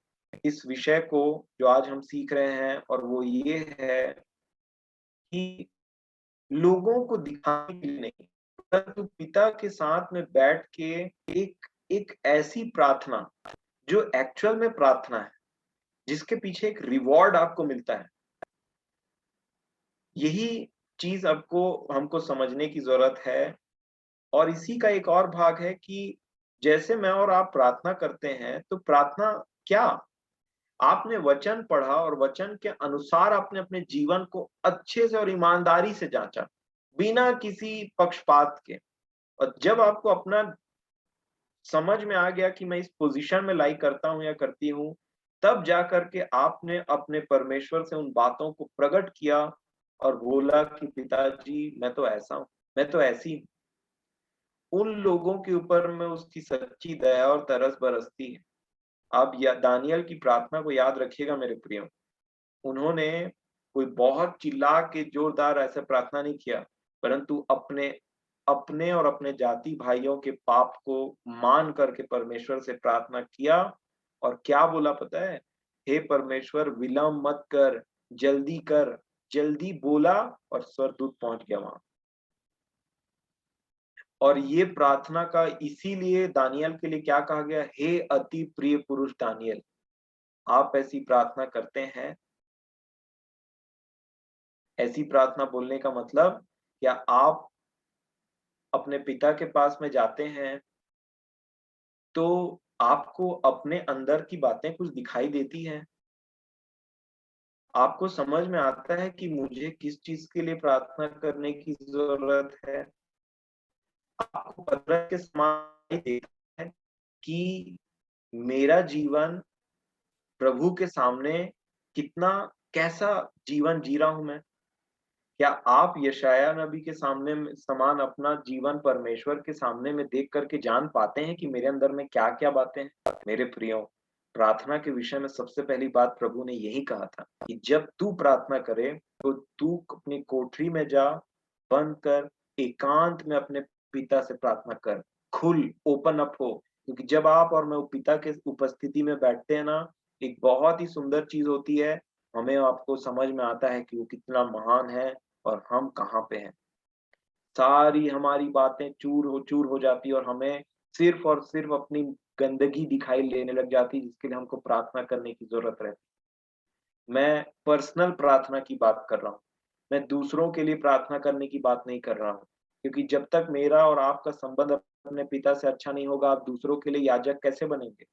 इस विषय को जो आज हम सीख रहे हैं, और वो ये है कि लोगों को दिखाने के लिए नहीं, परंतु पिता के साथ में बैठ के एक एक ऐसी प्रार्थना जो एक्चुअल में प्रार्थना है, जिसके पीछे एक रिवॉर्ड आपको मिलता है। यही चीज आपको हमको समझने की जरूरत है। और इसी का एक और भाग है कि जैसे मैं और आप प्रार्थना करते हैं, तो प्रार्थना क्या, आपने वचन पढ़ा और वचन के अनुसार आपने अपने जीवन को अच्छे से और ईमानदारी से जांचा, बिना किसी पक्षपात के। और जब आपको अपना समझ में आ गया कि मैं इस पोजीशन में लाइक करता हूं या करती हूं, तब जाकर के आपने अपने परमेश्वर से उन बातों को प्रकट किया और बोला कि पिताजी मैं तो ऐसा हूं, मैं तो ऐसी हूं। उन लोगों के ऊपर में उसकी सच्ची दया और तरस बरसती है। आप या दानियल की प्रार्थना को याद रखिएगा मेरे प्रियो। उन्होंने कोई बहुत चिल्ला के जोरदार ऐसे प्रार्थना नहीं किया, परंतु अपने अपने और अपने जाति भाइयों के पाप को मान करके परमेश्वर से प्रार्थना किया। और क्या बोला पता है? हे परमेश्वर विलंब मत कर, जल्दी कर। जल्दी बोला और स्वर्गदूत पहुंच गया वहां। और ये प्रार्थना का इसीलिए दानियल के लिए क्या कहा गया, हे अति प्रिय पुरुष दानियल। आप ऐसी प्रार्थना करते हैं? ऐसी प्रार्थना बोलने का मतलब, क्या आप अपने पिता के पास में जाते हैं तो आपको अपने अंदर की बातें कुछ दिखाई देती हैं? आपको समझ में आता है कि मुझे किस चीज के लिए प्रार्थना करने की जरूरत है? आपको पता के समान देता है कि मेरा जीवन प्रभु के सामने कितना कैसा जीवन जी रहा हूं मैं? क्या आप यशायाह नबी के सामने समान अपना जीवन परमेश्वर के सामने में देख करके जान पाते हैं कि मेरे अंदर में क्या क्या बातें हैं? मेरे प्रियो, प्रार्थना के विषय में सबसे पहली बात प्रभु ने यही कहा था कि जब तू प्रार्थना करे तो तू अपनी कोठरी में जा, बंद कर, एकांत में अपने पिता से प्रार्थना कर, खुल, ओपन अप हो। क्योंकि जब आप और मैं वो पिता के उपस्थिति में बैठते हैं ना, एक बहुत ही सुंदर चीज होती है। हमें आपको समझ में आता है कि वो कितना महान है और हम कहाँ पे हैं। सारी हमारी बातें चूर हो जाती है और हमें सिर्फ और सिर्फ अपनी गंदगी दिखाई देने लग जाती है, जिसके लिए हमको प्रार्थना करने की ज़रूरत रहती है। मैं पर्सनल प्रार्थना की बात कर रहा हूँ। मैं दूसरों के लिए प्रार्थना करने की बात नहीं कर रहा हूँ। क्योंकि जब तक मेरा और आपका संबंध अपने पिता से अच्छा नहीं होगा, आप दूसरों के लिए याजक कैसे बनेंगे?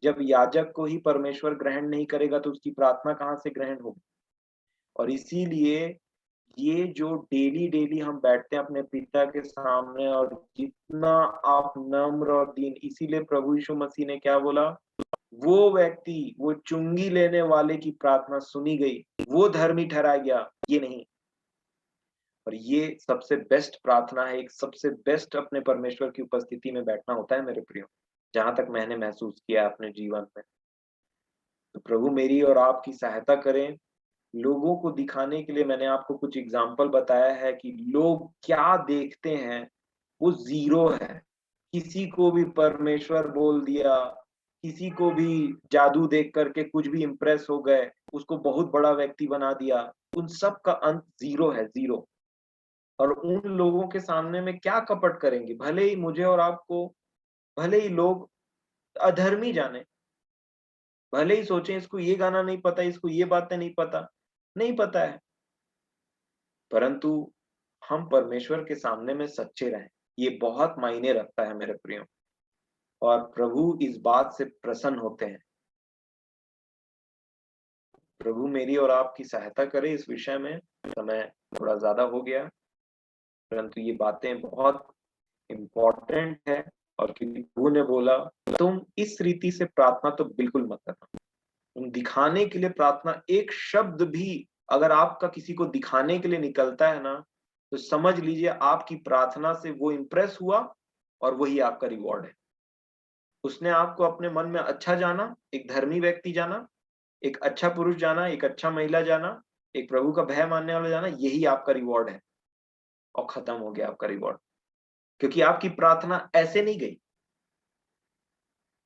जब याजक को ही परमेश्वर ग्रहण नहीं करेगा, तो उसकी प्रार्थना कहाँ से ग्रहण होगी? और इसीलिए ये जो डेली-डेली हम बैठते हैं अपने पिता के सामने और जितना आप नम्र और दीन, इसीलिए प्रभु यीशु मसीह ने क्या बोला? वो व्यक्ति, वो चुंगी लेने वाले की प्रार्थना सुनी गई, वो धर्मी ठहराया गया, ये नहीं। और ये सबसे बेस्ट प्रार्थना है, एक सबसे बेस्ट अपने परमेश्वर की उपस्थिति में बैठना होता है मेरे प्रियो, जहाँ तक मैंने महसूस किया है अपने जीवन में। तो प्रभु मेरी और आपकी सहायता करें। लोगों को दिखाने के लिए मैंने आपको कुछ एग्जाम्पल बताया है कि लोग क्या देखते हैं, वो ज़ीरो है। किसी को भी परमेश्वर बोल दिया, किसी को भी जादू देख कर के कुछ भी इम्प्रेस हो गए, उसको बहुत बड़ा व्यक्ति बना दिया। उन सब का अंत ज़ीरो है, ज़ीरो। और उन लोगों के सामने में क्या कपट करेंगे? भले ही मुझे और आपको, भले ही लोग अधर्मी जाने, भले ही सोचें इसको ये गाना नहीं पता, इसको ये बातें नहीं पता, नहीं पता है। परंतु हम परमेश्वर के सामने में सच्चे रहें, ये बहुत मायने रखता है मेरे प्रियो। और प्रभु इस बात से प्रसन्न होते हैं। प्रभु मेरी और आपकी सहायता करे इस विषय में। समय थोड़ा ज़्यादा हो गया, परंतु ये बातें बहुत इम्पोर्टेंट है। और क्योंकि प्रभु ने बोला, तुम इस रीति से प्रार्थना तो बिल्कुल मत करना। तुम दिखाने के लिए प्रार्थना, एक शब्द भी अगर आपका किसी को दिखाने के लिए निकलता है ना, तो समझ लीजिए आपकी प्रार्थना से वो इम्प्रेस हुआ और वही आपका रिवॉर्ड है। उसने आपको अपने मन में अच्छा जाना, एक धर्मी व्यक्ति जाना, एक अच्छा पुरुष जाना, एक अच्छा महिला जाना, एक प्रभु का भय मानने वाला जाना, यही आपका रिवॉर्ड है। और खत्म हो गया आपका रिवॉर्ड। क्योंकि आपकी प्रार्थना ऐसे नहीं गई,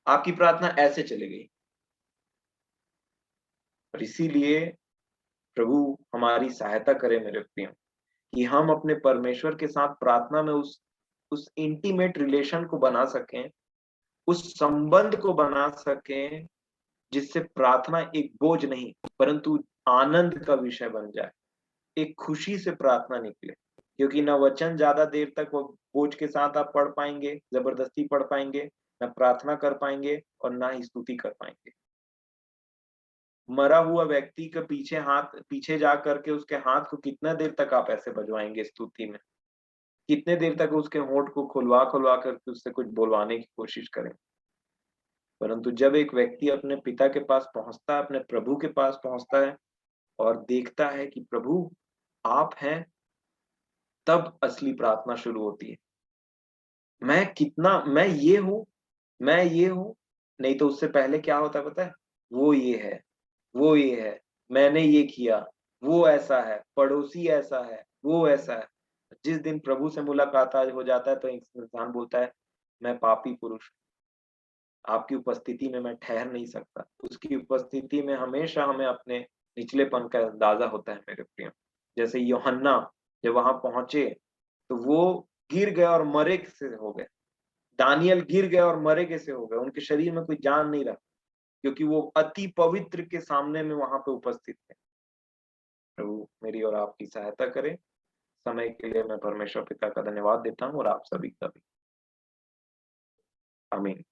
आपकी प्रार्थना ऐसे चली गई। और इसीलिए प्रभु हमारी सहायता करे मेरे प्रियो, कि हम अपने परमेश्वर के साथ प्रार्थना में उस इंटीमेट रिलेशन को बना सकें, उस संबंध को बना सकें, जिससे प्रार्थना एक बोझ नहीं, परंतु आनंद का विषय बन जाए। एक खुशी से प्रार्थना निकले। क्योंकि ना वचन ज़्यादा देर तक वो बोझ के साथ आप पढ़ पाएँगे, ज़बरदस्ती पढ़ पाएँगे, ना प्रार्थना कर पाएँगे और ना ही स्तुति कर पाएँगे। मरा हुआ व्यक्ति के पीछे जा करके उसके हाथ को कितना देर तक आप ऐसे बजवाएँगे स्तुति में? कितने देर तक उसके होंठ को खुलवा-खुलवा करके उससे कुछ बुलवाने की कोशिश करें। परंतु जब एक व्यक्ति अपने पिता के पास पहुँचता है, अपने प्रभु के पास पहुँचता है और देखता है कि प्रभु आप हैं, तब असली प्रार्थना शुरू होती है। मैं ये हूँ, नहीं तो उससे पहले क्या होता है पता है? वो ये है, वो ये है, मैंने ये किया, वो ऐसा है, पड़ोसी ऐसा है, वो ऐसा है। जिस दिन प्रभु से मुलाकात आज हो जाता है तो इंसान बोलता है, मैं पापी पुरुष, आपकी उपस्थिति में मैं ठहर नहीं सकता। उसकी उपस्थिति में हमेशा हमें अपने निचलेपन का अंदाज़ा होता है मेरे प्रियो। जैसे यूहन्ना जब वहाँ पहुँचे, तो वो गिर गए और मरे से हो गए। दानिय्येल गिर गए और मरे कैसे हो गए? उनके शरीर में कोई जान नहीं रहा, क्योंकि वो अति पवित्र के सामने में वहाँ पे उपस्थित थे। प्रभु मेरी और आपकी सहायता करे। समय के लिए मैं परमेश्वर पिता का धन्यवाद देता हूँ और आप सभी का भी। आमीन।